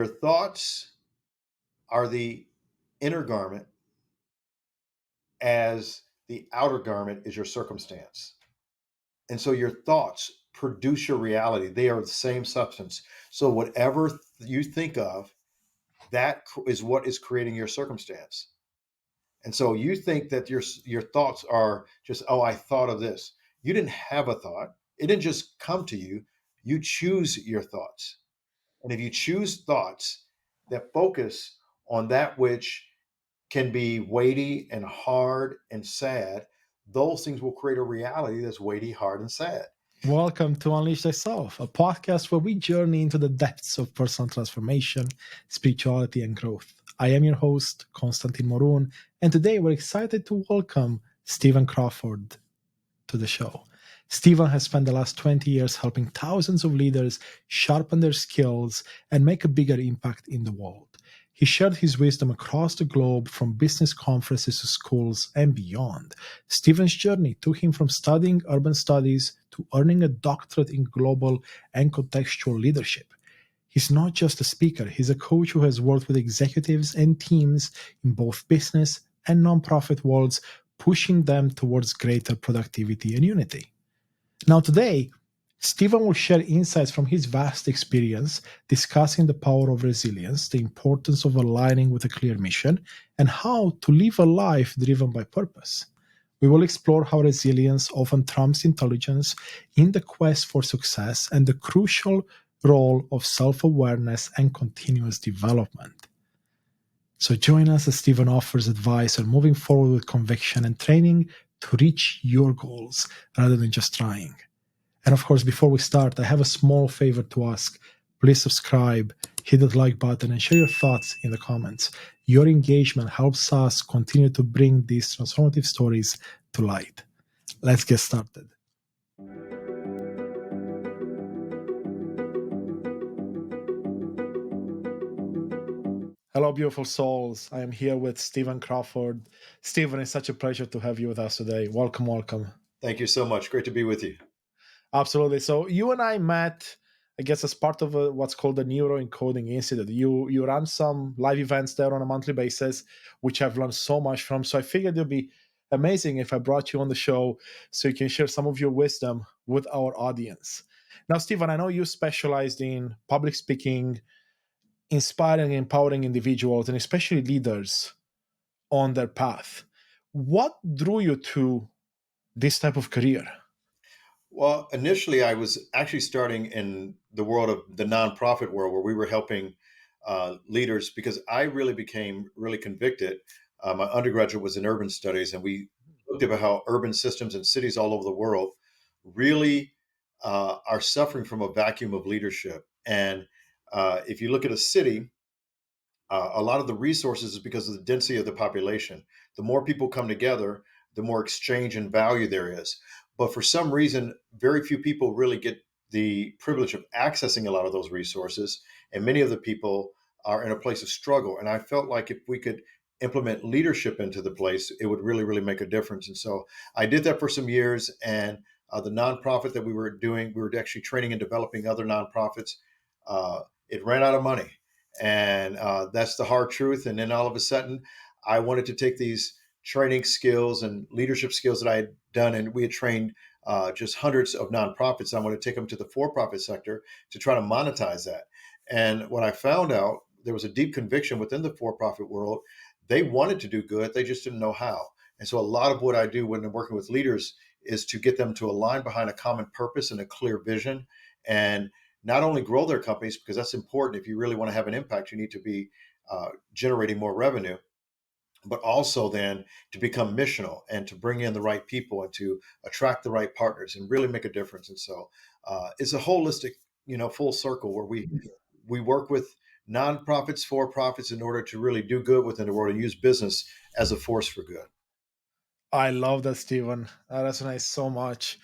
Your thoughts are the inner garment, as the outer garment is your circumstance. And so your thoughts produce your reality. They are the same substance. So whatever you think of, is what is creating your circumstance. And so you think that your thoughts are just, oh, I thought of this. You didn't have a thought. It didn't just come to you. You choose your thoughts. And if you choose thoughts that focus on that which can be weighty and hard and sad, those things will create a reality that's weighty, hard, and sad. Welcome to Unleash Thyself, a podcast where we journey into the depths of personal transformation, spirituality, and growth. I am your host, Konstantin Morun, and today we're excited to welcome Stephen Crawford to the show. Stephen has spent the last 20 years helping thousands of leaders sharpen their skills and make a bigger impact in the world. He shared his wisdom across the globe, from business conferences to schools and beyond. Stephen's journey took him from studying urban studies to earning a doctorate in global and contextual leadership. He's not just a speaker, he's a coach who has worked with executives and teams in both business and nonprofit worlds, pushing them towards greater productivity and unity. Now, today, Stephen will share insights from his vast experience, discussing the power of resilience, the importance of aligning with a clear mission, and how to live a life driven by purpose. We will explore how resilience often trumps intelligence in the quest for success and the crucial role of self-awareness and continuous development. So join us as Stephen offers advice on moving forward with conviction and training to reach your goals rather than just trying. And of course, before we start, I have a small favor to ask. Please subscribe, hit the like button, and share your thoughts in the comments. Your engagement helps us continue to bring these transformative stories to light. Let's get started. Hello, beautiful souls. I am here with Stephen Crawford. Stephen, it's such a pleasure to have you with us today. Welcome, welcome. Thank you so much. Great to be with you. Absolutely. So you and I met, I guess, as part of what's called the Neuro Encoding Institute. You run some live events there on a monthly basis, which I've learned so much from. So I figured it'd be amazing if I brought you on the show so you can share some of your wisdom with our audience. Now, Stephen, I know you specialized in public speaking, inspiring and empowering individuals, and especially leaders on their path. What drew you to this type of career? Well, initially, I was actually starting in the world of the nonprofit world, where we were helping leaders, because I really became really convicted. My undergraduate was in urban studies, and we looked at how urban systems and cities all over the world really are suffering from a vacuum of leadership. And if you look at a city, a lot of the resources is because of the density of the population. The more people come together, the more exchange and value there is. But for some reason, very few people really get the privilege of accessing a lot of those resources. And many of the people are in a place of struggle. And I felt like if we could implement leadership into the place, it would really, really make a difference. And so I did that for some years. And the nonprofit that we were doing, we were actually training and developing other nonprofits. It ran out of money. And that's the hard truth. And then all of a sudden, I wanted to take these training skills and leadership skills that I had done, and we had trained just hundreds of nonprofits. I want to take them to the for-profit sector to try to monetize that. And what I found out, there was a deep conviction within the for-profit world. They wanted to do good, they just didn't know how. And so a lot of what I do when I'm working with leaders is to get them to align behind a common purpose and a clear vision, and not only grow their companies, because that's important. If you really want to have an impact, you need to be generating more revenue, but also then to become missional and to bring in the right people and to attract the right partners and really make a difference. And so it's a holistic, full circle where we work with nonprofits, for profits, in order to really do good within the world and use business as a force for good. I love that, Stephen. That resonates so much.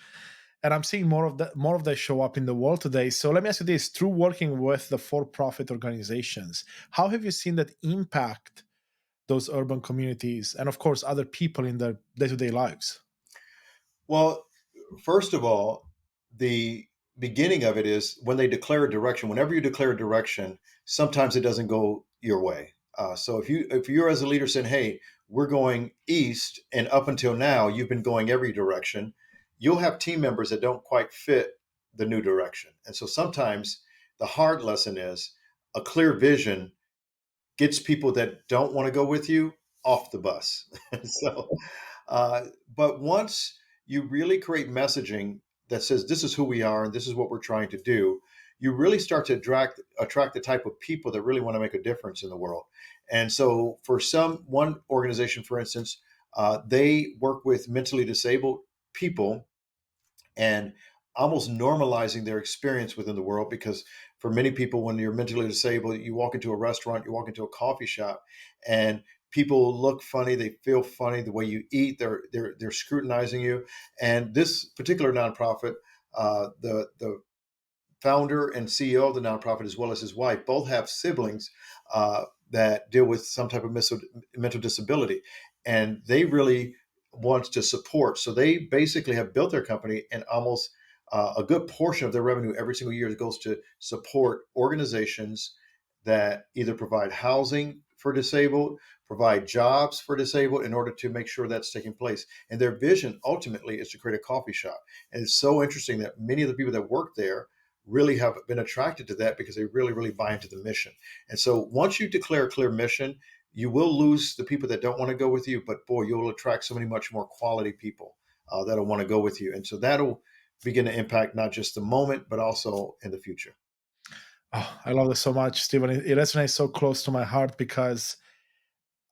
And I'm seeing more of that show up in the world today. So let me ask you this: through working with the for-profit organizations, how have you seen that impact those urban communities and, of course, other people in their day-to-day lives? Well, first of all, the beginning of it is when they declare a direction. Whenever you declare a direction, sometimes it doesn't go your way. So if you're as a leader saying, "Hey, we're going east," and up until now you've been going every direction, you'll have team members that don't quite fit the new direction. And so sometimes the hard lesson is a clear vision gets people that don't want to go with you off the bus. so, but once you really create messaging that says this is who we are and this is what we're trying to do, you really start to attract the type of people that really want to make a difference in the world. And so, for one organization, for instance, they work with mentally disabled people and almost normalizing their experience within the world, because for many people, when you're mentally disabled, you walk into a restaurant, you walk into a coffee shop, and people look funny, they feel funny, the way you eat, they're scrutinizing you. And this particular nonprofit, the founder and CEO of the nonprofit, as well as his wife, both have siblings that deal with some type of mental disability, and they really want to support. So they basically have built their company, and almost a good portion of their revenue every single year goes to support organizations that either provide housing for disabled, provide jobs for disabled, in order to make sure that's taking place. And their vision ultimately is to create a coffee shop. And it's so interesting that many of the people that work there really have been attracted to that, because they really, really buy into the mission. And so once you declare a clear mission, you will lose the people that don't want to go with you, but boy, you'll attract so many much more quality people that'll want to go with you. And so that'll begin to impact not just the moment, but also in the future. Oh, I love this so much, Stephen. It resonates so close to my heart because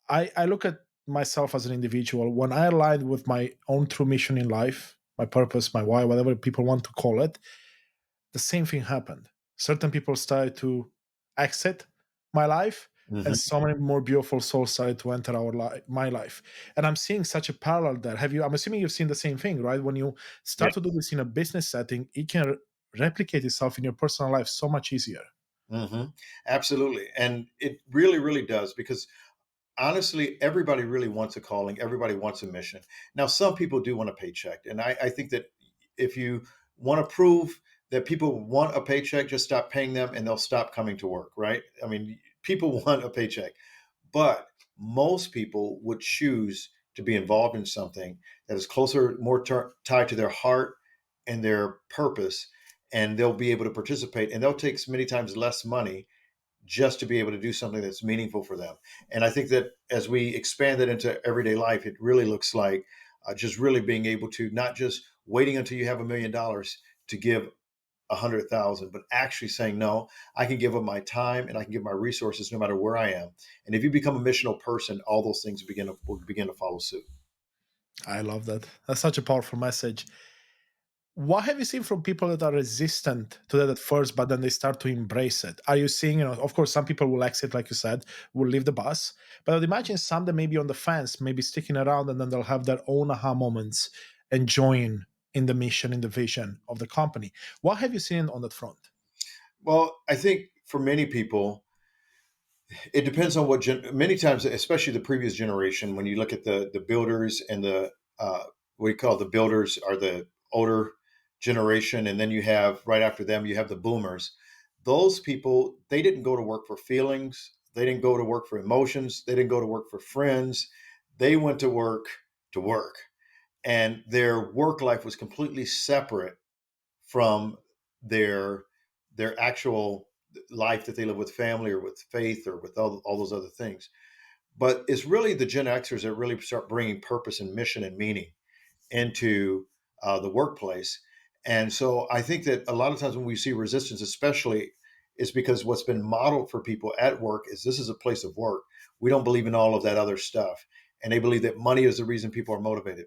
I look at myself as an individual. When I aligned with my own true mission in life, my purpose, my why, whatever people want to call it, the same thing happened. Certain people started to exit my life, and Mhm. so many more beautiful souls started to enter my life. And I'm seeing such a parallel there. Have you? I'm assuming you've seen the same thing, right? When you Yeah. start to do this in a business setting, it can replicate itself in your personal life so much easier. Hmm. Absolutely. And it really, really does, because honestly, everybody really wants a calling. Everybody wants a mission. Now, some people do want a paycheck. And I think that if you want to prove that people want a paycheck, just stop paying them and they'll stop coming to work, right? I mean, people want a paycheck. But most people would choose to be involved in something that is closer, more tied to their heart and their purpose. And they'll be able to participate, and they'll take many times less money just to be able to do something that's meaningful for them. And I think that as we expand it into everyday life, it really looks like just really being able to not just waiting until you have $1 million to give 100,000, but actually saying, no, I can give up my time and I can give my resources no matter where I am. And if you become a missional person, all those things will begin to follow suit. I love that. That's such a powerful message. What have you seen from people that are resistant to that at first, but then they start to embrace it? Are you seeing, of course, some people will exit, like you said, will leave the bus, but I'd imagine some that may be on the fence, maybe sticking around, and then they'll have their own aha moments and join in the mission, in the vision of the company. What have you seen on that front? Well, I think for many people, it depends on many times, especially the previous generation, when you look at the builders and the what you call the builders are the older generation, and then you have right after them you have the boomers. Those people, they didn't go to work for feelings, they didn't go to work for emotions, they didn't go to work for friends. They went to work, and their work life was completely separate from their their actual life that they live with family or with faith or with all those other things. But it's really the Gen Xers that really start bringing purpose and mission and meaning into the workplace. And so I think that a lot of times when we see resistance, especially, is because what's been modeled for people at work is this is a place of work. We don't believe in all of that other stuff. And they believe that money is the reason people are motivated.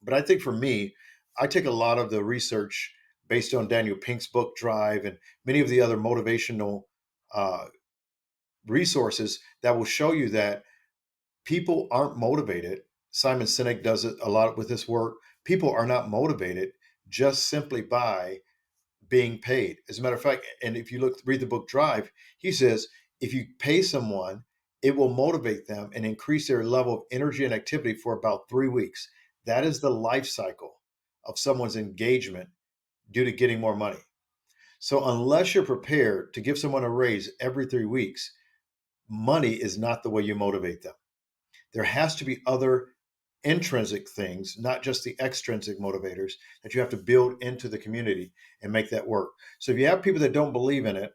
But I think for me, I take a lot of the research based on Daniel Pink's book Drive and many of the other motivational uh, resources that will show you that people aren't motivated. Simon Sinek does it a lot with his work. People are not motivated just simply by being paid. As a matter of fact, and if you read the book Drive, he says if you pay someone, it will motivate them and increase their level of energy and activity for about 3 weeks. That is the life cycle of someone's engagement due to getting more money. So unless you're prepared to give someone a raise every 3 weeks, money is not the way you motivate them. There has to be other intrinsic things, not just the extrinsic motivators that you have to build into the community and make that work. So if you have people that don't believe in it,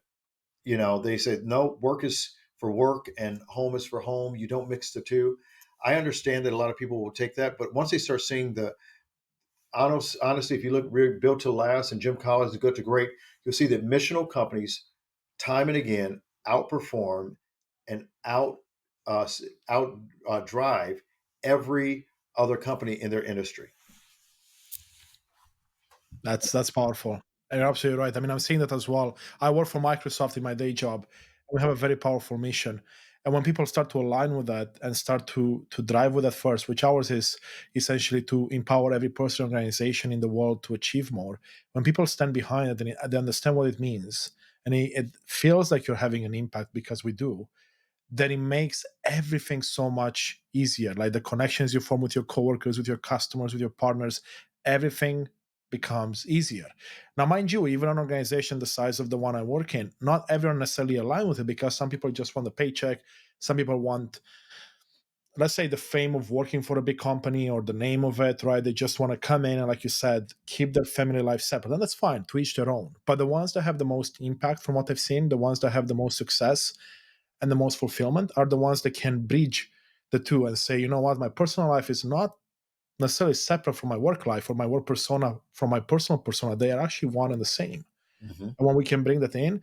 they say, no, work is for work and home is for home. You don't mix the two. I understand that a lot of people will take that, but once they start seeing the honestly, if you look really Built to Last and Jim Collins is Good to Great, you'll see that missional companies time and again outperform and uh, out drive every other company in their industry. That's powerful. And you're absolutely right. I mean, I'm seeing that as well. I work for Microsoft in my day job. We have a very powerful mission. And when people start to align with that and start to drive with that first, which ours is essentially to empower every person, organization in the world to achieve more. When people stand behind it and they understand what it means, and it feels like you're having an impact because we do, then it makes everything so much easier. Like the connections you form with your coworkers, with your customers, with your partners, everything becomes easier. Now, mind you, even an organization the size of the one I work in, not everyone necessarily align with it because some people just want the paycheck. Some people want, let's say, the fame of working for a big company or the name of it, right? They just want to come in and, like you said, keep their family life separate. And that's fine, to each their own. But the ones that have the most impact from what I've seen, the ones that have the most success, and the most fulfillment are the ones that can bridge the two and say, you know what, my personal life is not necessarily separate from my work life or my work persona from my personal persona. They are actually one and the same. Mhm. And when we can bring that in,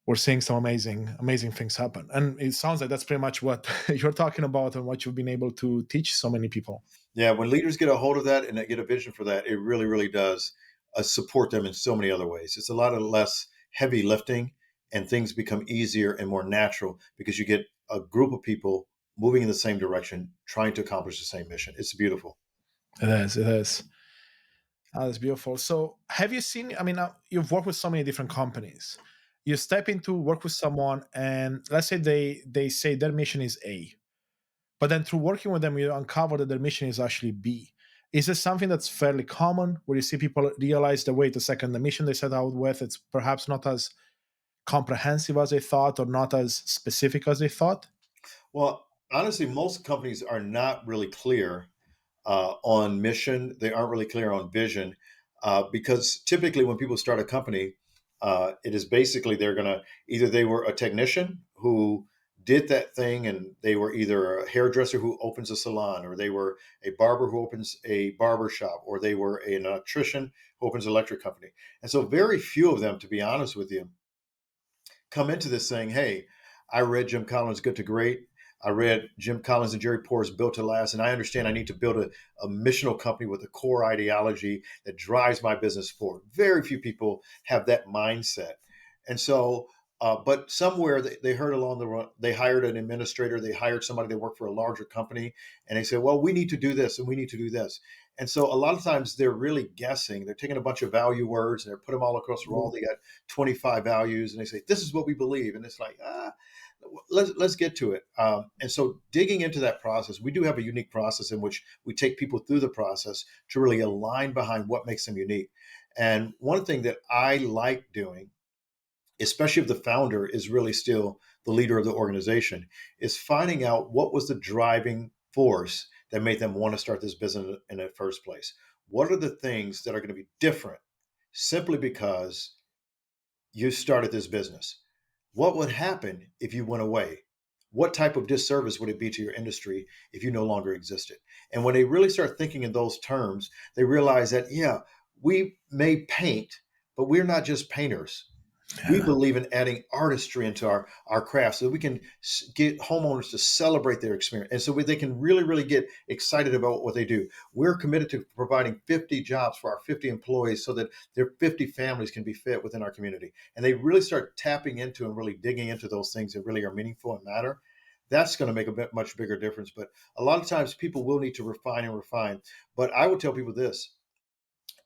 we're seeing some amazing things happen. And it sounds like that's pretty much what you're talking about and what you've been able to teach so many people. Yeah, when leaders get a hold of that and they get a vision for that, it really, really does support them in so many other ways. It's a lot of less heavy lifting, and things become easier and more natural because you get a group of people moving in the same direction, trying to accomplish the same mission. It's beautiful. It is. It is. Oh, that's beautiful. So, have you seen? I mean, you've worked with so many different companies. You step into work with someone, and let's say they say their mission is A, but then through working with them, you uncover that their mission is actually B. Is this something that's fairly common, where you see people realize the wait a second, the mission they set out with, it's perhaps not as comprehensive as they thought, or not as specific as they thought? Well, honestly, most companies are not really clear on mission. They aren't really clear on vision because typically when people start a company, it is basically they're going to either they were a technician who did that thing and they were either a hairdresser who opens a salon or they were a barber who opens a barber shop or they were an electrician who opens an electric company. And so very few of them, to be honest with you, come into this saying, hey, I read Jim Collins' Good to Great. I read Jim Collins and Jerry Porter's Built to Last, and I understand I need to build a missional company with a core ideology that drives my business forward. Very few people have that mindset. And so, but somewhere they heard along the run, they hired an administrator, they hired somebody that worked for a larger company, and they said, well, we need to do this and we need to do this. And so a lot of times they're really guessing. They're taking a bunch of value words and they're put them all across the wall. They got 25 values and they say, this is what we believe. And it's like, let's get to it. And so digging into that process, we do have a unique process in which we take people through the process to really align behind what makes them unique. And one thing that I like doing, especially if the founder is really still the leader of the organization, is finding out what was the driving force that made them want to start this business in the first place. What are the things that are going to be different simply because you started this business? What would happen if you went away? What type of disservice would it be to your industry if you no longer existed? And when they really start thinking in those terms, they realize that, yeah, we may paint, but we're not just painters. We Yeah. believe in adding artistry into our craft so that we can get homeowners to celebrate their experience. And so they can really, really get excited about what they do. We're committed to providing 50 jobs for our 50 employees so that their 50 families can be fed within our community. And they really start tapping into and really digging into those things that really are meaningful and matter. That's going to make much bigger difference. But a lot of times people will need to refine and refine. But I would tell people this: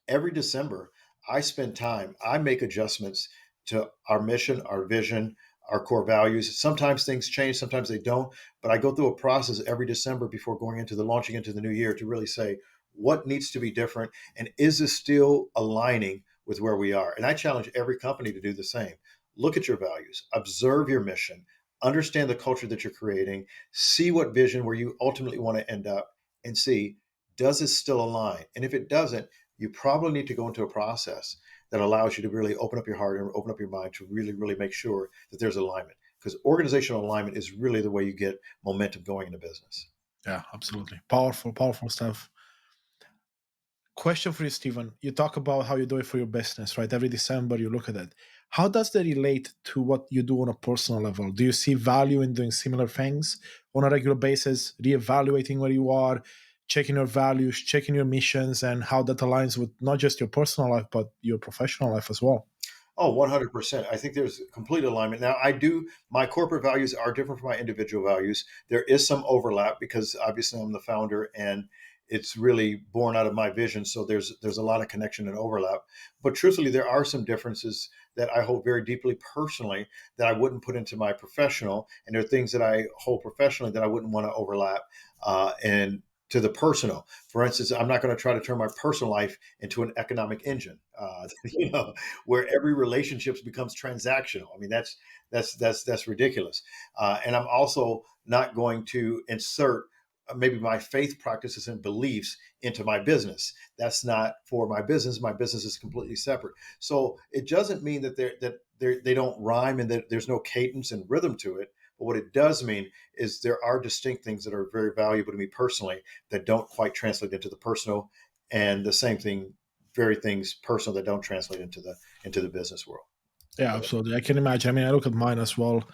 every December, I spend time, I make adjustments to our mission, our vision, our core values. Sometimes things change, sometimes they don't, but I go through a process every December before going into the launching into the new year to really say what needs to be different and is this still aligning with where we are. And I challenge every company to do the same. Look at your values, observe your mission, understand the culture that you're creating, see what vision where you ultimately want to end up, and see, does it still align? And if it doesn't, you probably need to go into a process that allows you to really open up your heart and open up your mind to really, really make sure that there's alignment. Because organizational alignment is really the way you get momentum going in a business. Yeah, absolutely. Powerful, powerful stuff. Question for you, Stephen. You talk about how you do it for your business, right? Every December you look at it. How does that relate to what you do on a personal level? Do you see value in doing similar things on a regular basis, reevaluating where you are, checking your values, checking your missions, and how that aligns with not just your personal life, but your professional life as well? Oh, 100%. I think there's complete alignment. Now, my corporate values are different from my individual values. There is some overlap because obviously I'm the founder and it's really born out of my vision. So there's a lot of connection and overlap. But truthfully, there are some differences that I hold very deeply personally that I wouldn't put into my professional. And there are things that I hold professionally that I wouldn't want to overlap. And to the personal. For instance, I'm not going to try to turn my personal life into an economic engine. Where every relationship becomes transactional. I mean, that's ridiculous. And I'm also not going to insert maybe my faith practices and beliefs into my business. That's not for my business. My business is completely separate. So it doesn't mean that they don't rhyme and that there's no cadence and rhythm to it. But what it does mean is there are distinct things that are very valuable to me personally that don't quite translate into the personal, and the same thing very things personal that don't translate into the business world. Yeah, absolutely. I can imagine. I mean, I look at mine as well,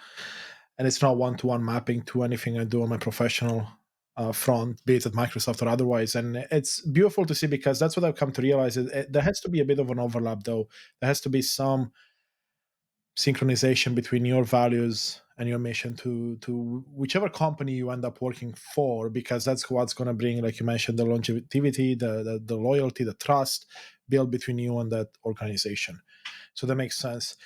and it's not one-to-one mapping to anything I do on my professional front, be it at Microsoft or otherwise. And it's beautiful to see because that's what I've come to realize. There has to be a bit of an overlap, though. There has to be some synchronization between your values and your mission to whichever company you end up working for, because that's what's going to bring, like you mentioned, the longevity, the loyalty, the trust built between you and that organization. So that makes sense.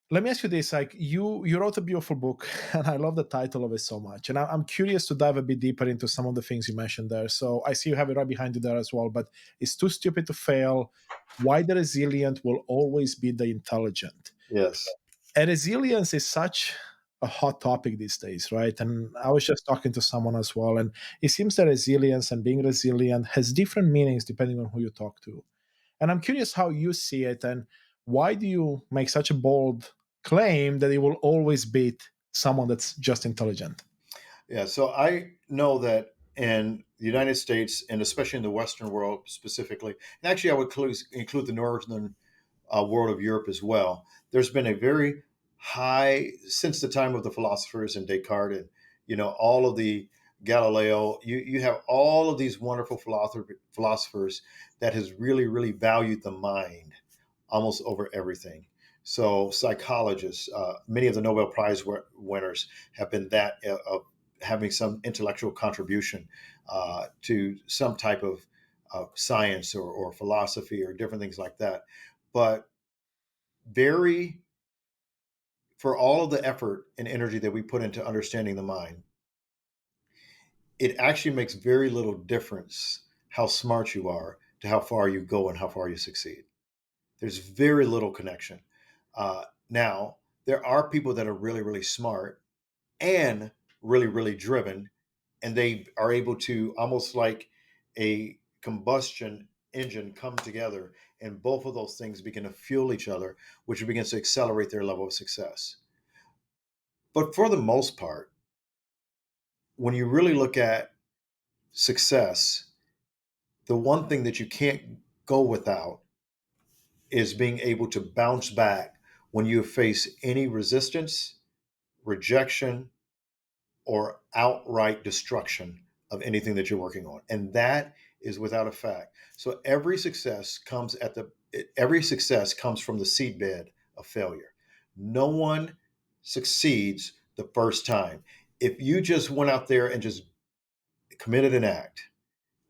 Let me ask you this: like you wrote a beautiful book, and I love the title of it so much. And I'm curious to dive a bit deeper into some of the things you mentioned there. So I see you have it right behind you there as well. But it's too stupid to fail. Why the resilient will always be the intelligent. Yes. And resilience is such a hot topic these days, right? And I was just talking to someone as well, and it seems that resilience and being resilient has different meanings depending on who you talk to. And I'm curious how you see it, and why do you make such a bold claim that it will always beat someone that's just intelligent? Yeah. So I know that in the United States and especially in the Western world specifically, and actually I would include the Northern world of Europe as well. There's been a very high since the time of the philosophers and Descartes and all of the Galileo. You have all of these wonderful philosophers that has really really valued the mind almost over everything. So psychologists, many of the Nobel Prize winners have been that of having some intellectual contribution to some type of science or philosophy or different things like that. But very for all of the effort and energy that we put into understanding the mind, it actually makes very little difference how smart you are to how far you go and how far you succeed. There's very little connection. Now, there are people that are really, really smart and really, really driven, and they are able to almost like a combustion engine come together, and both of those things begin to fuel each other, which begins to accelerate their level of success. But for the most part, when you really look at success, the one thing that you can't go without is being able to bounce back when you face any resistance, rejection, or outright destruction of anything that you're working on. And that is without a fact. So every success comes from the seedbed of failure. No one succeeds the first time. If you just went out there and just committed an act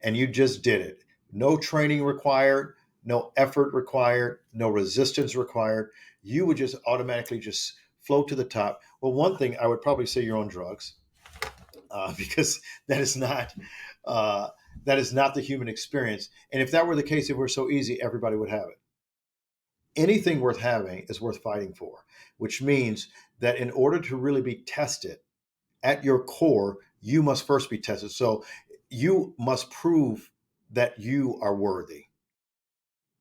and you just did it, no training required, no effort required, no resistance required, you would just automatically just float to the top. Well, one thing I would probably say you're on drugs, because uh, that is not the human experience. And if that were the case, if it were so easy, everybody would have it. Anything worth having is worth fighting for, which means that in order to really be tested at your core, you must first be tested. So you must prove that you are worthy.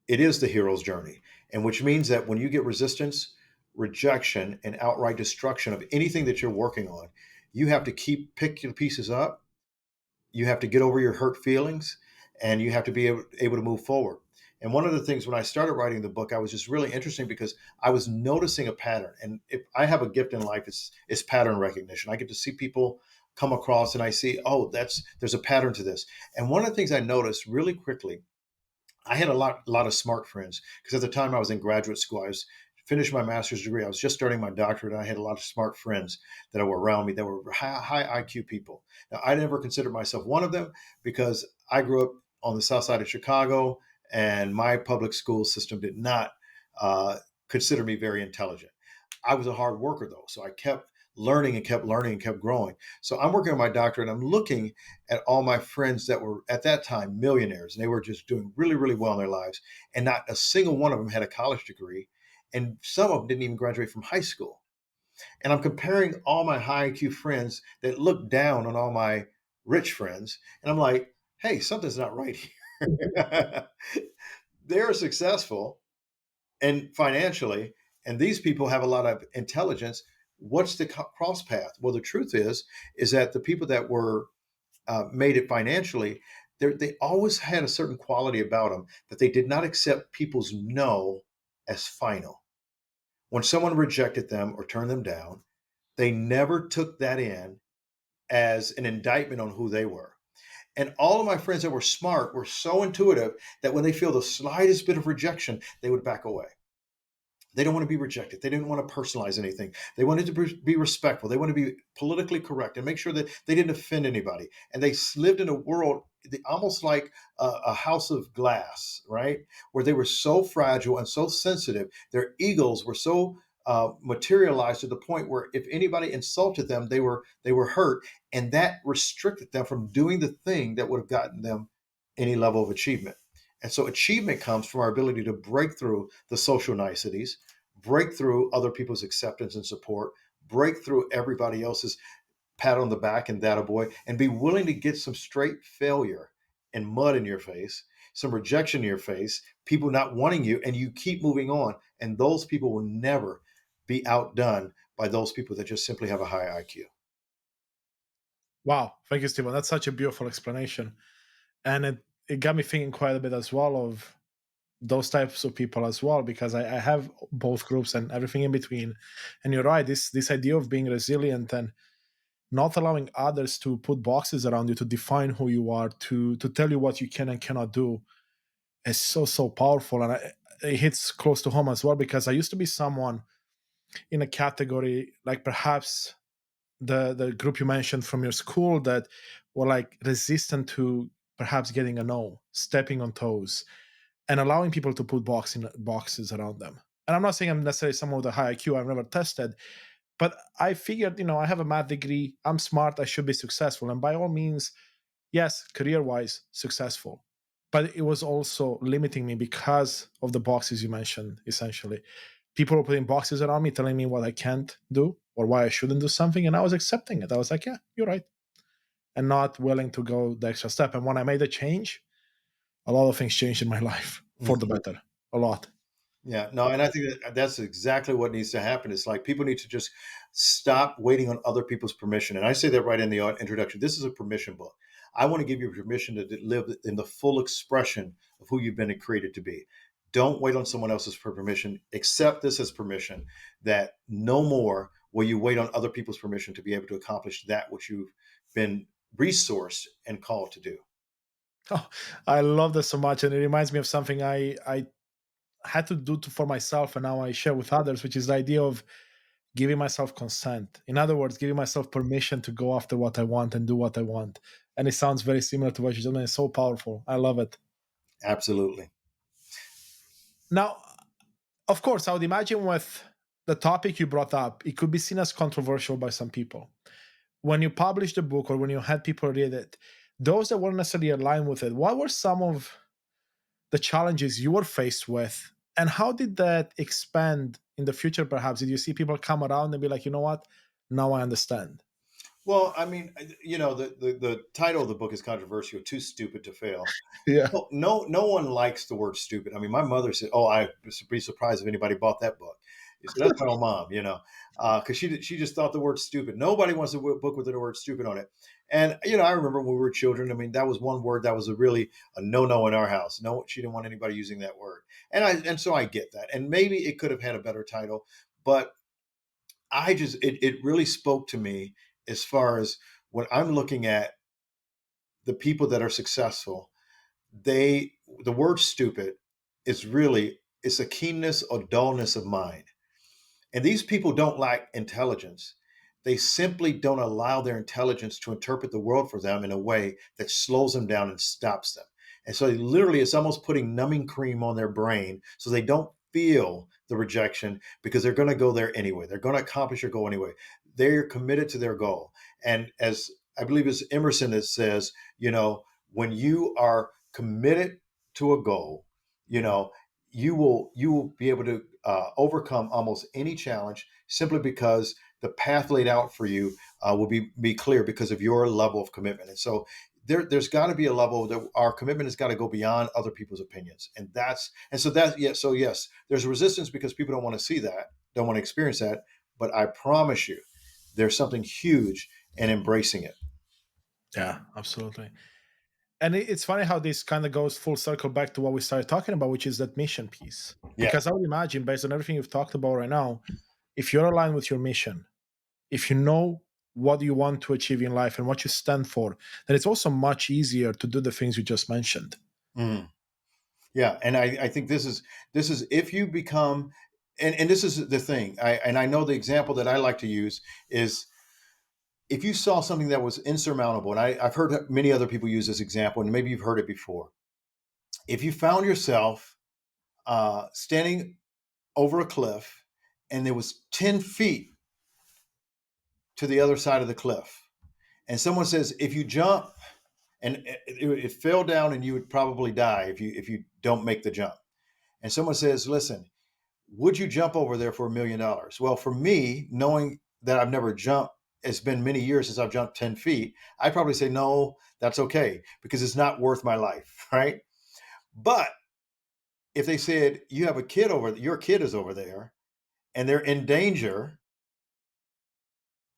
It is the hero's journey, and which means that when you get resistance, rejection, and outright destruction of anything that you're working on, you have to keep pick your pieces up. You have to get over your hurt feelings, and you have to be able to move forward. And one of the things when I started writing the book, I was just really interesting because I was noticing a pattern. And if I have a gift in life, it's pattern recognition. I get to see people come across, and I see, oh, there's a pattern to this. And one of the things I noticed really quickly, I had a lot of smart friends because at the time I was in graduate school. I was finished my master's degree. I was just starting my doctorate. And I had a lot of smart friends that were around me that were high IQ people. Now, I never considered myself one of them because I grew up on the south side of Chicago, and my public school system did not uh, consider me very intelligent. I was a hard worker though, so I kept learning and kept learning and kept growing. So I'm working on my doctorate, and I'm looking at all my friends that were at that time millionaires, and they were just doing really, really well in their lives. And not a single one of them had a college degree, and some of them didn't even graduate from high school. And I'm comparing all my high IQ friends that look down on all my rich friends, and I'm like, hey, something's not right here. They're successful and financially, and these people have a lot of intelligence. What's the cross path? Well, the truth is that the people that were made it financially, they always had a certain quality about them that they did not accept people's no as final. When someone rejected them or turned them down, they never took that in as an indictment on who they were. And all of my friends that were smart were so intuitive that when they feel the slightest bit of rejection, they would back away. They don't want to be rejected. They didn't want to personalize anything. They wanted to be respectful. They wanted to be politically correct and make sure that they didn't offend anybody. And they lived in a world almost like a house of glass, right? Where they were so fragile and so sensitive. Their egos were so materialized to the point where if anybody insulted them, they were hurt, and that restricted them from doing the thing that would have gotten them any level of achievement. And so achievement comes from our ability to break through the social niceties, break through other people's acceptance and support, break through everybody else's pat on the back and that a boy, and be willing to get some straight failure and mud in your face, some rejection in your face, people not wanting you, and you keep moving on. And those people will never be outdone by those people that just simply have a high IQ. Wow, thank you, Stephen. That's such a beautiful explanation, and it got me thinking quite a bit as well of those types of people as well, because I have both groups and everything in between. And you're right, this idea of being resilient and not allowing others to put boxes around you to define who you are, to tell you what you can and cannot do, is so powerful. And it hits close to home as well, because I used to be someone in a category like perhaps the group you mentioned from your school that were like resistant to perhaps getting a no, stepping on toes, and allowing people to put boxes around them. And I'm not saying I'm necessarily someone with a high IQ. I've never tested, but I figured, I have a math degree. I'm smart. I should be successful. And by all means, yes, career wise, successful. But it was also limiting me because of the boxes you mentioned, essentially. People were putting boxes around me, telling me what I can't do or why I shouldn't do something. And I was accepting it. I was like, yeah, you're right. And not willing to go the extra step. And when I made the change, a lot of things changed in my life for the Mhm. better. A lot. Yeah, no, and I think that that's exactly what needs to happen. It's like people need to just stop waiting on other people's permission. And I say that right in the introduction. This is a permission book. I want to give you permission to live in the full expression of who you've been created to be. Don't wait on someone else's permission. Accept this as permission that no more will you wait on other people's permission to be able to accomplish that which you've been resourced and called to do. Oh, I love this so much. And it reminds me of something I had to do for myself. And now I share with others, which is the idea of giving myself consent. In other words, giving myself permission to go after what I want and do what I want. And it sounds very similar to what you just mentioned. It's so powerful. I love it. Absolutely. Now, of course, I would imagine with the topic you brought up, it could be seen as controversial by some people. When you published the book or when you had people read it, those that weren't necessarily aligned with it, what were some of the challenges you were faced with And how did that expand in the future, perhaps? Did you see people come around and be like, you know what? Now I understand. Well, I mean, the title of the book is controversial. Too stupid to fail. Yeah. No one likes the word stupid. I mean, my mother said, "Oh, I'd be surprised if anybody bought that book." So that's my own mom, because she just thought the word stupid. Nobody wants a book with the word stupid on it. And I remember when we were children. I mean, that was one word that was a no in our house. No, she didn't want anybody using that word. And so I get that. And maybe it could have had a better title, but it really spoke to me as far as when I'm looking at the people that are successful. they the word stupid is really, it's a keenness or dullness of mind, and these people don't lack intelligence. They simply don't allow their intelligence to interpret the world for them in a way that slows them down and stops them. And so literally it's almost putting numbing cream on their brain so they don't feel the rejection, because they're going to go there anyway. They're going to accomplish their goal anyway. They're committed to their goal. And as I believe it's Emerson that says, when you are committed to a goal, you know, you will be able to overcome almost any challenge, simply because the path laid out for you will be clear because of your level of commitment. And so there's got to be a level that our commitment has got to go beyond other people's opinions, so yes, there's resistance because people don't want to see that, don't want to experience that. But I promise you, there's something huge in embracing it. Yeah, absolutely. And it's funny how this kind of goes full circle back to what we started talking about, which is that mission piece. Yeah. Because I would imagine, based on everything you've talked about right now, if you're aligned with your mission, if you know what you want to achieve in life and what you stand for, then it's also much easier to do the things you just mentioned. Mm. Yeah, and I think this is if you become, and this is the thing. I know the example that I like to use is, if you saw something that was insurmountable, and I've heard many other people use this example, and maybe you've heard it before. If you found yourself standing over a cliff, and there was 10 feet to the other side of the cliff, and someone says, if you jump, and it fell down, and you would probably die if you don't make the jump. And someone says, listen, would you jump over there for $1 million? Well, for me, knowing that I've never jumped, it's been many years since I've jumped 10 feet. I'd probably say, no, that's okay, because it's not worth my life, right? But if they said, you have a kid your kid is over there and they're in danger,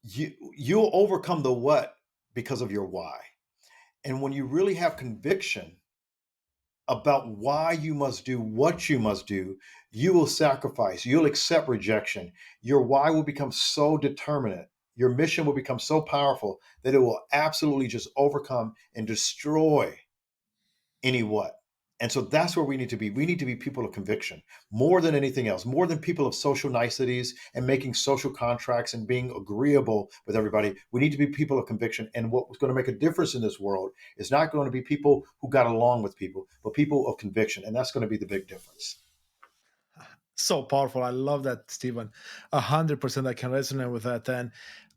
you'll overcome the what because of your why. And when you really have conviction about why you must do what you must do, you will sacrifice, you'll accept rejection. Your why will become so determinate. Your mission will become so powerful that it will absolutely just overcome and destroy any what. And so that's where we need to be. We need to be people of conviction more than anything else, more than people of social niceties and making social contracts and being agreeable with everybody. We need to be people of conviction. And what's going to make a difference in this world is not going to be people who got along with people, but people of conviction. And that's going to be the big difference. So powerful. I love that, Stephen. 100% I can resonate with that. And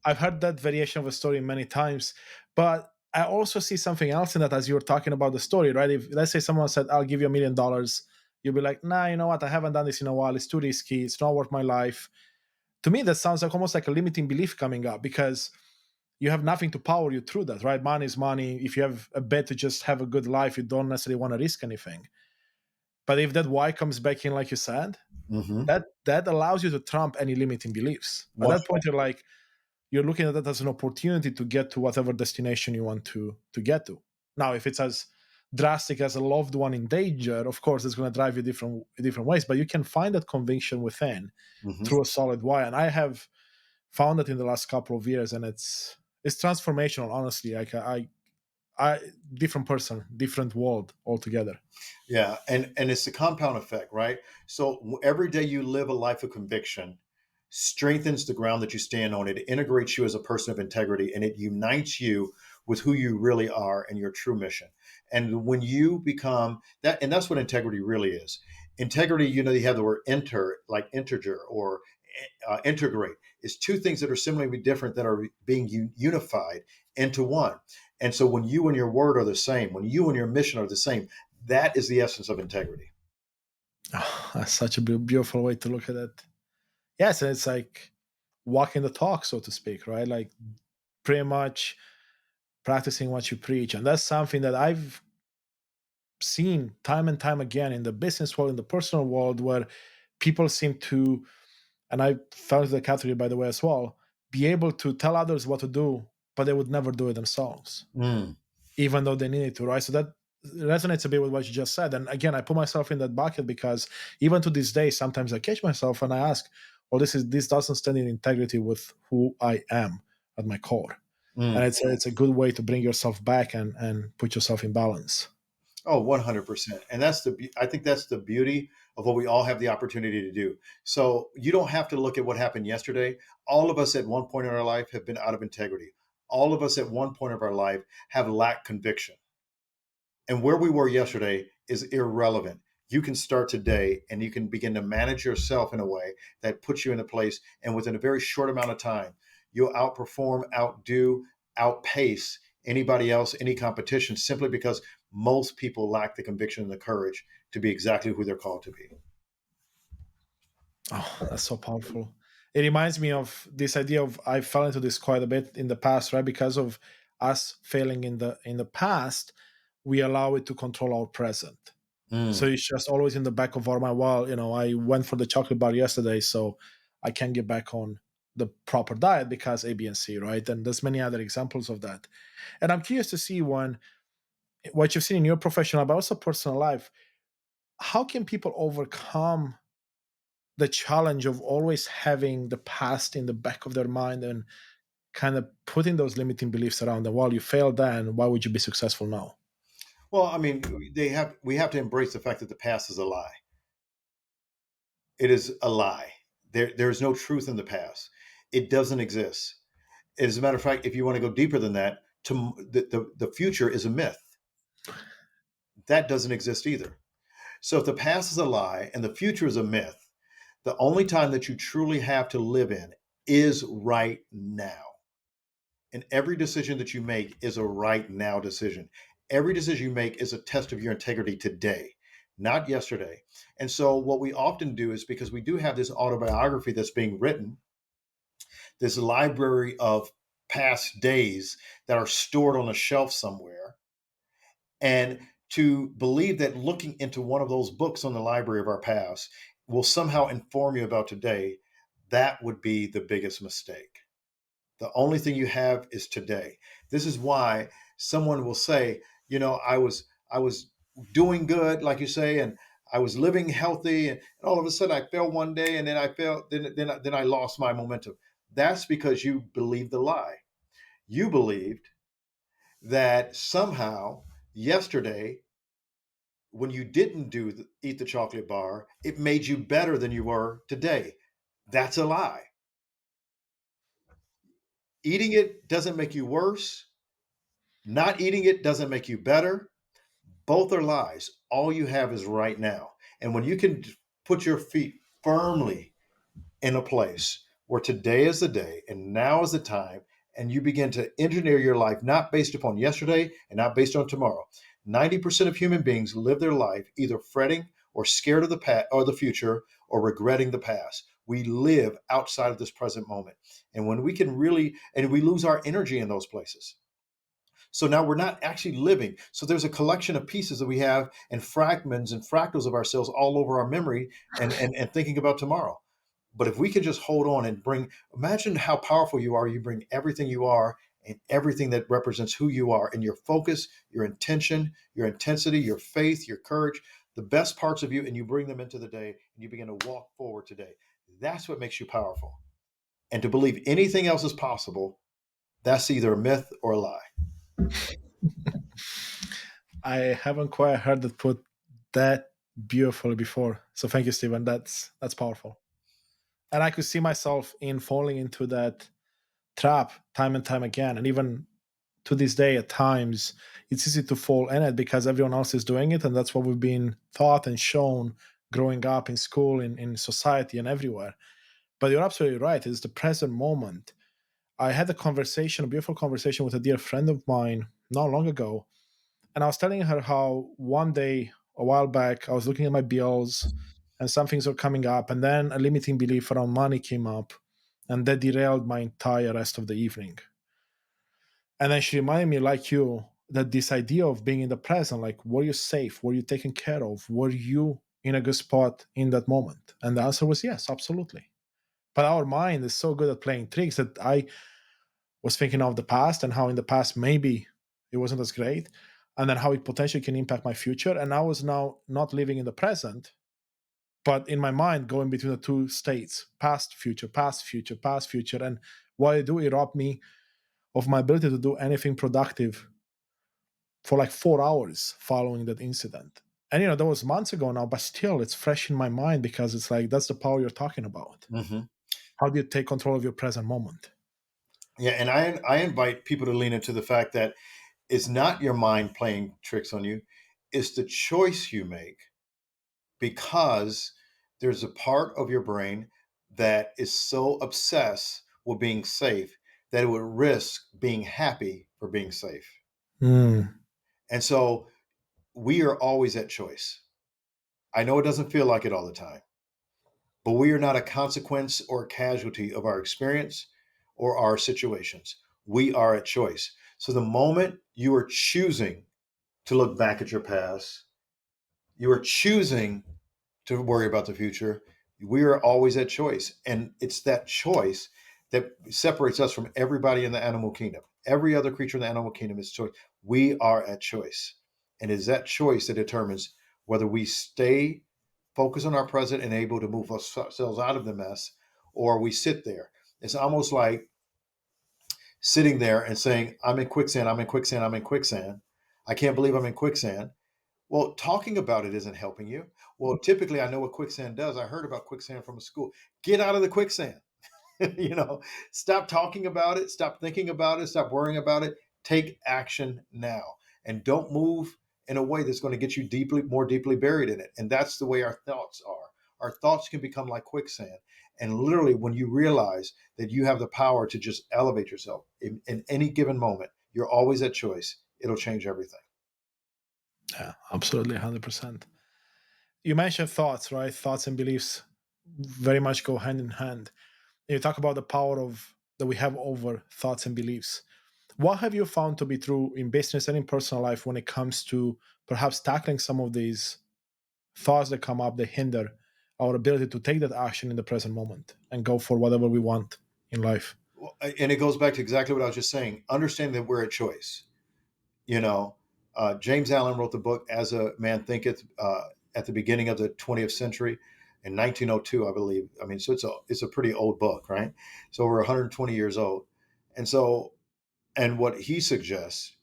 I've heard that variation of a story many times, but I also see something else in that as you were talking about the story, right? If let's say someone said, I'll give you $1 million, you'll be like, nah, you know what? I haven't done this in a while. It's too risky. It's not worth my life. To me, that sounds like almost like a limiting belief coming up, because you have nothing to power you through that, right? Money is money. If you have a bet to just have a good life, you don't necessarily want to risk anything. But if that why comes back in, like you said, Mm-hmm. that allows you to trump any limiting beliefs. At One, that point, you're looking at that as an opportunity to get to whatever destination you want to get to. Now, if it's as drastic as a loved one in danger, of course, it's going to drive you different ways. But you can find that conviction within mm-hmm. through a solid why. And I have found that in the last couple of years, and it's transformational. Honestly, like I different person, different world altogether. Yeah, and it's the compound effect, right? So every day you live a life of conviction strengthens the ground that you stand on. It integrates you as a person of integrity, and it unites you with who you really are and your true mission. And when you become that, and that's what integrity really is. Integrity, you have the word enter, like integer or integrate. It's two things that are similarly different that are being unified into one. And so when you and your word are the same, when you and your mission are the same, that is the essence of integrity. Oh, that's such a beautiful way to look at it. Yes, and it's like walking the talk, so to speak, right? Like pretty much practicing what you preach. And that's something that I've seen time and time again in the business world, in the personal world, where people seem to, and I fell into the category by the way as well, be able to tell others what to do, but they would never do it themselves, Mm, even though they needed to, right? So that resonates a bit with what you just said. And again, I put myself in that bucket because even to this day, sometimes I catch myself and I ask, well, this doesn't stand in integrity with who I am at my core. And mm. it's a good way to bring yourself back and put yourself in balance. Oh, 100%. And I think that's the beauty of what we all have the opportunity to do. So you don't have to look at what happened yesterday. All of us at one point in our life have been out of integrity. All of us at one point of our life have lacked conviction. And where we were yesterday is irrelevant. You can start today and you can begin to manage yourself in a way that puts you in a place. And within a very short amount of time, you'll outperform, outdo, outpace anybody else, any competition, simply because most people lack the conviction and the courage to be exactly who they're called to be. Oh, that's so powerful. It reminds me of this idea of I fell into this quite a bit in the past, right? Because of us failing in the past, we allow it to control our present. So Mm, it's just always in the back of our mind. Well, I went for the chocolate bar yesterday, so I can't get back on the proper diet because A, B, and C, right? And there's many other examples of that. And I'm curious to see what you've seen in your professional, but also personal life. How can people overcome the challenge of always having the past in the back of their mind and kind of putting those limiting beliefs around them? Well, you failed then, why would you be successful now? well, I mean, we have to embrace the fact that the past is a lie. It is a lie. There's no truth in the past. It doesn't exist. As a matter of fact, if you want to go deeper than that, the future is a myth. That doesn't exist either. So if the past is a lie and the future is a myth, the only time that you truly have to live in is right now. And every decision that you make is a right now decision. Every decision you make is a test of your integrity today, not yesterday. And so, what we often do is because we do have this autobiography that's being written, this library of past days that are stored on a shelf somewhere, and to believe that looking into one of those books on the library of our past will somehow inform you about today, that would be the biggest mistake. The only thing you have is today. This is why someone will say, I was doing good, like you say, and I was living healthy, and all of a sudden I fell one day, and then I fell, then I lost my momentum. That's because you believed the lie. You believed that somehow yesterday, when you didn't eat the chocolate bar, it made you better than you were today. That's a lie. Eating it doesn't make you worse. Not eating it doesn't make you better. Both are lies. All you have is right now. And when you can put your feet firmly in a place where today is the day and now is the time, and you begin to engineer your life not based upon yesterday and not based on tomorrow. 90% of human beings live their life either fretting or scared of the past or the future or regretting the past. We live outside of this present moment. And when we can really, and we lose our energy in those places. So now we're not actually living. So there's a collection of pieces that we have and fragments and fractals of ourselves all over our memory and thinking about tomorrow. But if we can just hold on and imagine how powerful you are. You bring everything you are and everything that represents who you are and your focus, your intention, your intensity, your faith, your courage, the best parts of you, and you bring them into the day and you begin to walk forward today. That's what makes you powerful. And to believe anything else is possible, that's either a myth or a lie. I haven't quite heard it put that beautifully before. So thank you, Stephen. That's powerful. And I could see myself in falling into that trap time and time again. And even to this day, at times, it's easy to fall in it because everyone else is doing it. And that's what we've been taught and shown growing up in school, in society, and everywhere. But you're absolutely right. It's the present moment. I had a beautiful conversation with a dear friend of mine not long ago. And I was telling her how one day, a while back, I was looking at my bills. and some things were coming up, and then a limiting belief around money came up, and that derailed my entire rest of the evening. And then she reminded me, like you, that this idea of being in the present, like, were you safe? Were you taken care of? Were you in a good spot in that moment? And the answer was yes, absolutely. But our mind is so good at playing tricks that I was thinking of the past and how in the past maybe it wasn't as great, and then how it potentially can impact my future. And I was now not living in the present, but in my mind going between the two states, past, future, past, future, past, future. And what I do, it robbed me of my ability to do anything productive for like 4 hours following that incident. And that was months ago now, but still it's fresh in my mind because it's like that's the power you're talking about. Hmm. How do you take control of your present moment? Yeah, and I invite people to lean into the fact that it's not your mind playing tricks on you; it's the choice you make, because there's a part of your brain that is so obsessed with being safe that it would risk being happy for being safe. Mm. And so we are always at choice. I know it doesn't feel like it all the time, but we are not a consequence or a casualty of our experience or our situations. We are at choice. So the moment you are choosing to look back at your past, you are choosing to worry about the future. We are always at choice. And it's that choice that separates us from everybody in the animal kingdom. Every other creature in the animal kingdom is choice. We are at choice. And it is that choice that determines whether we stay focused on our present and able to move ourselves out of the mess, or we sit there. It's almost like sitting there and saying, I'm in quicksand, I'm in quicksand, I'm in quicksand. I can't believe I'm in quicksand. Well, talking about it isn't helping you. Well, typically, I know what quicksand does. I heard about quicksand from a school. Get out of the quicksand. you know, Stop talking about it. Stop thinking about it. Stop worrying about it. Take action now, and don't move in a way that's going to get you more deeply buried in it. And that's the way our thoughts are. Our thoughts can become like quicksand. And literally, when you realize that you have the power to just elevate yourself in any given moment, you're always at choice. It'll change everything. Yeah, absolutely, 100%. You mentioned thoughts, right? Thoughts and beliefs very much go hand in hand. You talk about the power of that we have over thoughts and beliefs. What have you found to be true in business and in personal life when it comes to perhaps tackling some of these thoughts that come up that hinder our ability to take that action in the present moment and go for whatever we want in life? Well, and it goes back to exactly what I was just saying. Understand that we're a choice. You know, James Allen wrote the book "As a Man Thinketh" at the beginning of the 20th century in 1902, I believe. I mean, so it's a pretty old book, right? It's over 120 years old, and so and what he suggests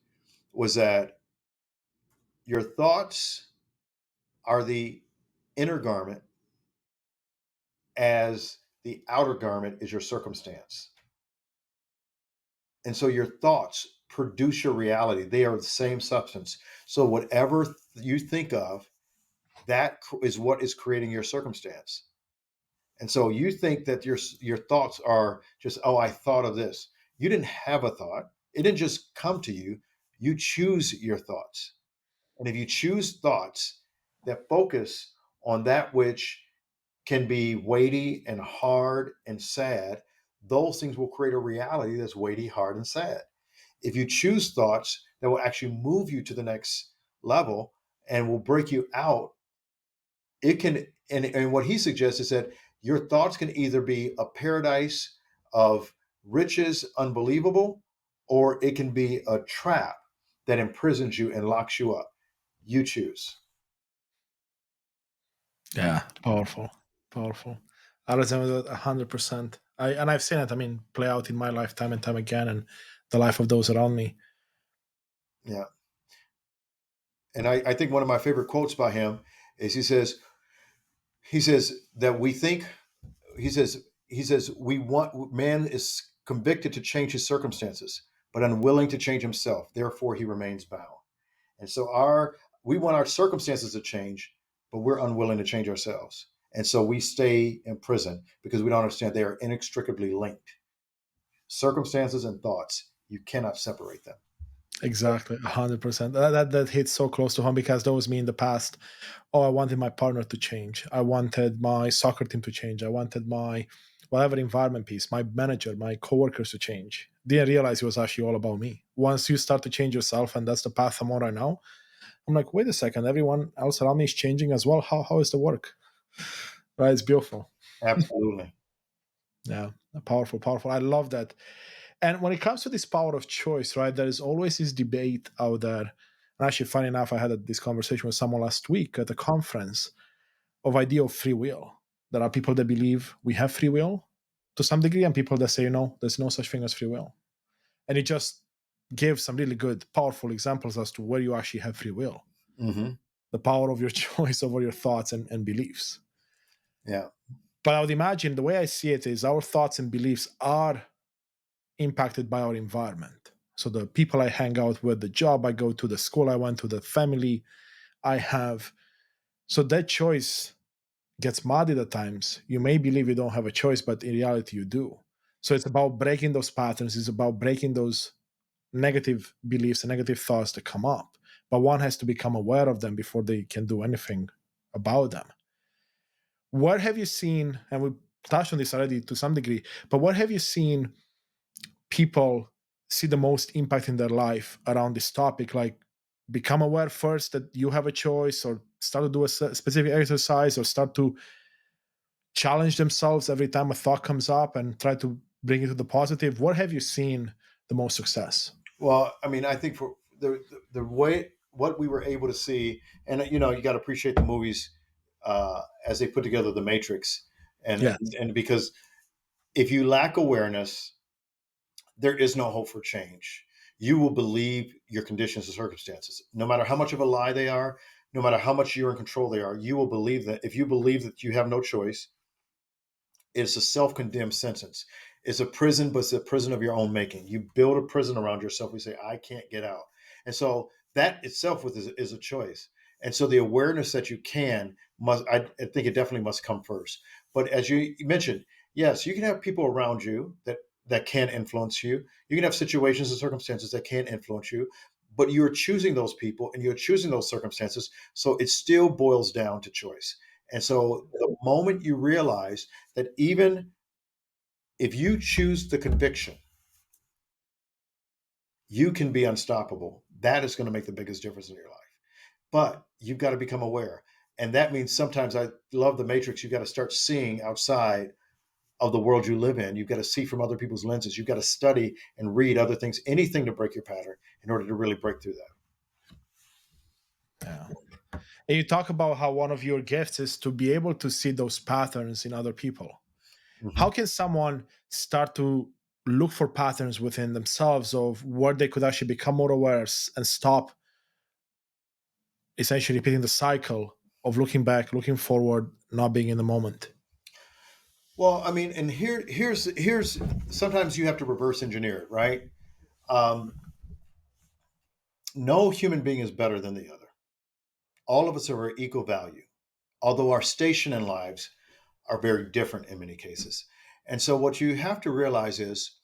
was that your thoughts are the inner garment, as the outer garment is your circumstance. And so your thoughts produce your reality. They are the same substance. So whatever you think of, that is what is creating your circumstance. And so you think that your thoughts are just, oh, I thought of this. You didn't have a thought. It didn't just come to you. You choose your thoughts. And if you choose thoughts that focus on that which can be weighty and hard and sad, those things will create a reality that's weighty, hard, and sad. If you choose thoughts that will actually move you to the next level and will break you out, it can, and what he suggests is that your thoughts can either be a paradise of riches unbelievable, or it can be a trap that imprisons you and locks you up. You choose. Yeah, powerful, powerful. I resonate with that 100%. I've seen it. I mean, play out in my life time and time again, and the life of those around me. Yeah. And I think one of my favorite quotes by him is he says that we think he says we want man is convicted to change his circumstances, but unwilling to change himself. Therefore, he remains bound. And so we want our circumstances to change, but we're unwilling to change ourselves. And so we stay in prison because we don't understand they are inextricably linked. Circumstances and thoughts, you cannot separate them. Exactly, 100%. That hits so close to home because that was me in the past. Oh, I wanted my partner to change. I wanted my soccer team to change. I wanted my whatever environment piece, my manager, my coworkers to change. Didn't realize it was actually all about me. Once you start to change yourself, and that's the path I'm on right now, I'm like, wait a second, everyone else around me is changing as well. How is the work? Right? It's beautiful. Absolutely. Yeah, powerful, powerful. I love that. And when it comes to this power of choice, right, there is always this debate out there. And actually, funny enough, I had this conversation with someone last week at a conference of idea of free will. There are people that believe we have free will to some degree, and people that say no, there's no such thing as free will. And it just gives some really good, powerful examples as to where you actually have free will, Hmm. the power of your choice over your thoughts and beliefs. Yeah. But I would imagine the way I see it is our thoughts and beliefs are impacted by our environment. So the people I hang out with, the job I go to, the school I went to, the family I have. So that choice gets muddied at times. You may believe you don't have a choice, but in reality you do. So it's about breaking those patterns. It's about breaking those negative beliefs and negative thoughts that come up. But one has to become aware of them before they can do anything about them. What have you seen, and we touched on this already to some degree, but what have you seen people see the most impact in their life around this topic? Like, become aware first that you have a choice, or start to do a specific exercise, or start to challenge themselves every time a thought comes up and try to bring it to the positive. What have you seen the most success? Well, I mean, I think for the way what we were able to see, and you got to appreciate the movies as they put together the Matrix, and Yes. and because if you lack awareness, there is no hope for change. You will believe your conditions and circumstances, no matter how much of a lie they are, no matter how much you're in control they are. You will believe that. If you believe that you have no choice, it's a self-condemned sentence. It's a prison, but it's a prison of your own making. You build a prison around yourself. You say, I can't get out. And so that itself is a choice. And so the awareness that you can must, I think it definitely must come first. But as you mentioned, yes, you can have people around you that can influence you. You can have situations and circumstances that can influence you, but you're choosing those people and you're choosing those circumstances. So it still boils down to choice. And so the moment you realize that even if you choose the conviction, you can be unstoppable. That is going to make the biggest difference in your life. But you've got to become aware. And that means sometimes I love the matrix. You've got to start seeing outside of the world you live in. You've got to see from other people's lenses. You've got to study and read other things, anything to break your pattern in order to really break through Yeah. And you talk about how one of your gifts is to be able to see those patterns in other people. that. How can someone start to look for patterns within themselves of where they could actually become more aware and stop essentially repeating the cycle of looking back, looking forward, not being in the moment? Well, I mean, and here's sometimes you have to reverse engineer it, right? Um, no human being is better than the other. All of us are of equal value, although our station in lives are very different in many cases. And so, what you have to realize is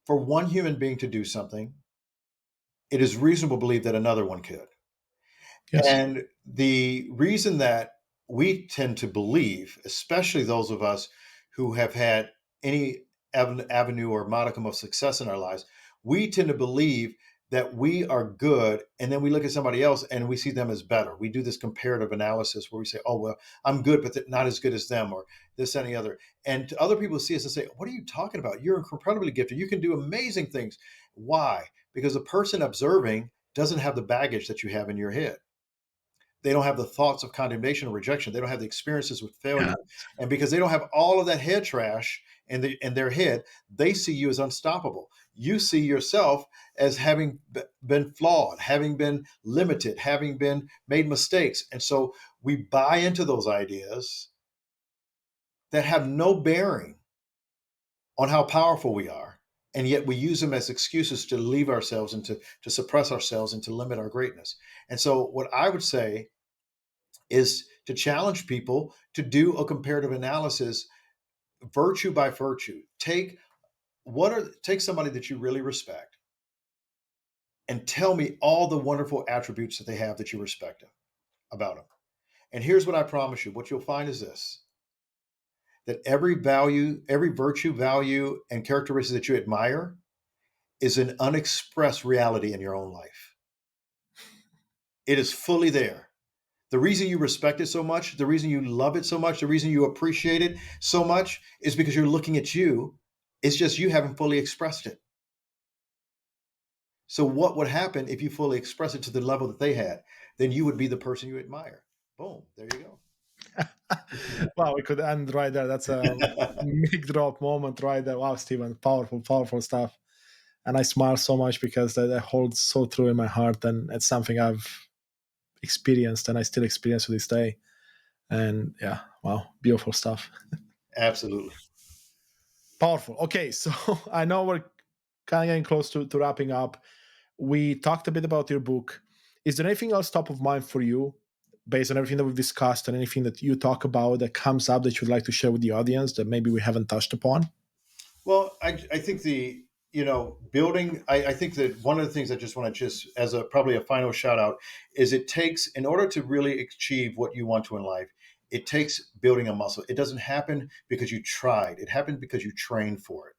for one human being to do something, it is reasonable to believe that another one could. Yes. And the reason that we tend to believe, especially those of us who have had any avenue or modicum of success in our lives, we tend to believe that we are good. And then we look at somebody else and we see them as better. We do this comparative analysis where we say, oh, well, I'm good, but not as good as them, or this, and the other. And to other people see us and say, what are you talking about? You're incredibly gifted. You can do amazing things. Why? Because the person observing doesn't have the baggage that you have in your head. They don't have the thoughts of condemnation or rejection. They don't have the experiences with Yeah. failure. And because they don't have all of that head trash in their head, they see you as unstoppable. You see yourself as having been flawed, having been limited, having been made mistakes. And so we buy into those ideas that have no bearing on how powerful we are. And yet we use them as excuses to leave ourselves and to suppress ourselves and to limit our greatness. And so, what I would say is to challenge people to do a comparative analysis, virtue by virtue. Take somebody that you really respect and tell me all the wonderful attributes that they have that you respect about them. And here's what I promise you, what you'll find is this, that every value, every virtue, value, and characteristic that you admire is an unexpressed reality in your own life. It is fully there. The reason you respect it so much, the reason you love it so much, the reason you appreciate it so much is because you're looking at you. It's just you haven't fully expressed it. So, what would happen if you fully express it to the level that they had? Then you would be the person you admire. Boom, there you Wow, we could end right there. That's a go. mic drop moment right there. Wow, Stephen, powerful, powerful stuff. And I smile so much because that holds so true in my heart, and it's something I've experienced and I still experience to this day. And yeah, wow, beautiful stuff. Absolutely. Powerful. Okay, so I know we're kind of getting close to wrapping up. We talked a bit about your book. Is there anything else top of mind for you based on everything that we've discussed and anything that you talk about that comes up that you'd like to share with the audience that maybe we haven't touched upon? Well, I think building, I think that one of the things I just want to just as a probably a final shout out is it takes, in order to really achieve what you want to in life, it takes building a muscle. It doesn't happen because you tried. It happened because you trained for it.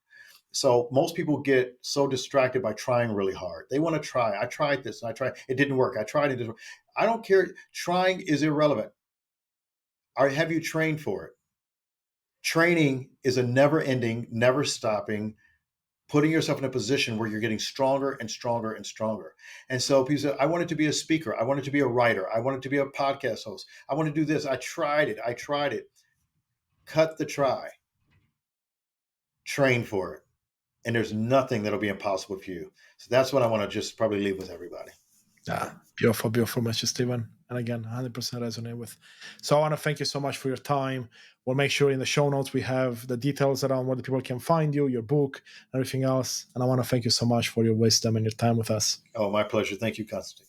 So most people get so distracted by trying really hard. They want to try. I tried this and I tried. It didn't work. I tried it. I don't care. Trying is irrelevant. Or have you trained for it? Training is a never ending, never stopping, putting yourself in a position where you're getting stronger and stronger and stronger. And so people say, I wanted to be a speaker. I wanted to be a writer. I wanted to be a podcast host. I want to do this. I tried it. I tried it. Cut the try. Train for it. And there's nothing that'll be impossible for you. So that's what I want to just probably leave with everybody. Yeah, beautiful, beautiful message, Stephen. And again, 100% resonate with. So I want to thank you so much for your time. We'll make sure in the show notes we have the details around where the people can find you, your book, and everything else. And I want to thank you so much for your wisdom and your time with us. Oh, my pleasure. Thank you, Constantine.